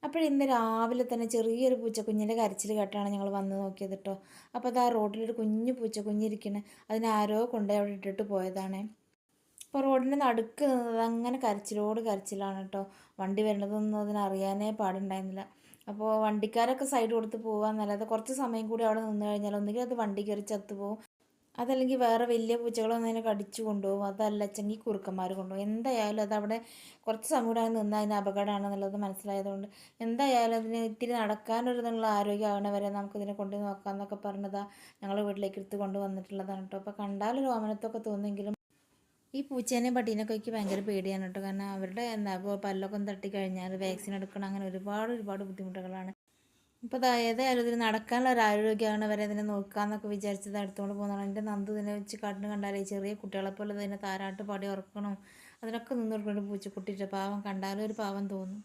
അപ്പോൾ ഇന്ന് രാവിലെ തന്നെ ചെറിയൊരു പൂച്ചക്കുഞ്ഞിൻ്റെ കരച്ചിൽ കേട്ടാണ് ഞങ്ങൾ വന്ന് നോക്കിയത് കേട്ടോ. അപ്പോൾ അത് ആ റോഡിലൊരു കുഞ്ഞു പൂച്ചക്കുഞ്ഞിരിക്കണേ, അതിനെ ആരോ കൊണ്ടുപോയി അവിടെ ഇട്ടിട്ട് പോയതാണ്. അപ്പോൾ റോഡിൻ്റെ നടുക്ക് നിന്നത് അങ്ങനെ കരച്ചിലോട് കരച്ചിലാണ് കേട്ടോ. വണ്ടി വരണതൊന്നും അതിനറിയാനേ പാടുണ്ടായിരുന്നില്ല. അപ്പോൾ വണ്ടിക്കാരൊക്കെ സൈഡ് കൊടുത്ത് പോകാമെന്നല്ലാതെ കുറച്ച് സമയം കൂടി അവിടെ നിന്ന് കഴിഞ്ഞാൽ ഒന്നുകിൽ അത് വണ്ടി കയറി ചത്തുപോകും, അതല്ലെങ്കിൽ വേറെ വലിയ പൂച്ചകളൊന്നും അതിനെ കടിച്ചു കൊണ്ടുപോകും, അതല്ലച്ചെങ്കിൽ കുറുക്കന്മാർ കൊണ്ടുപോകും. എന്തായാലും അതവിടെ കുറച്ച് സമയം കൂടെ നിന്ന് അതിന് അപകടമാണെന്നുള്ളത് മനസ്സിലായതുകൊണ്ട് എന്തായാലും അതിന് ഇത്തിരി നടക്കാനൊരിതുള്ള ആരോഗ്യമാവണ വരെ നമുക്കിതിനെ കൊണ്ട് നോക്കാമെന്നൊക്കെ പറഞ്ഞതാ ഞങ്ങൾ വീട്ടിലേക്ക് എടുത്ത് കൊണ്ട് വന്നിട്ടുള്ളതാണ് കേട്ടോ. അപ്പോൾ കണ്ടാലൊരു ഓമനത്തൊക്കെ തോന്നുമെങ്കിലും ഈ പൂച്ചേനെയും പട്ടീനൊക്കെ എനിക്ക് ഭയങ്കര പേടിയാണ് കേട്ടോ. കാരണം അവരുടെ എന്താ പല്ലൊക്കെ തട്ടി കഴിഞ്ഞാൽ വാക്സിൻ എടുക്കണം, അങ്ങനെ ഒരുപാട് ബുദ്ധിമുട്ടുകളാണ്. ഇപ്പോൾ ഏതായാലും ഇതിന് നടക്കാനുള്ള ഒരു ആരോഗ്യമാണ് വരെ ഇതിനെ നോക്കാമെന്നൊക്കെ വിചാരിച്ചത് എടുത്തുകൊണ്ട് പോകുന്നതാണ്. എൻ്റെ നന്ദു ഇതിനെ വെച്ച് കാട്ടിന് കണ്ടാലേ ചെറിയ കുട്ടികളെ പോലെ ഇതിനെ താരാട്ട് പാടി ഉറക്കണം, അതിനൊക്കെ നിന്ന് കൊടുക്കേണ്ട പൂച്ചക്കുട്ടിയിട്ട് പാവം, കണ്ടാലും ഒരു പാവം തോന്നും.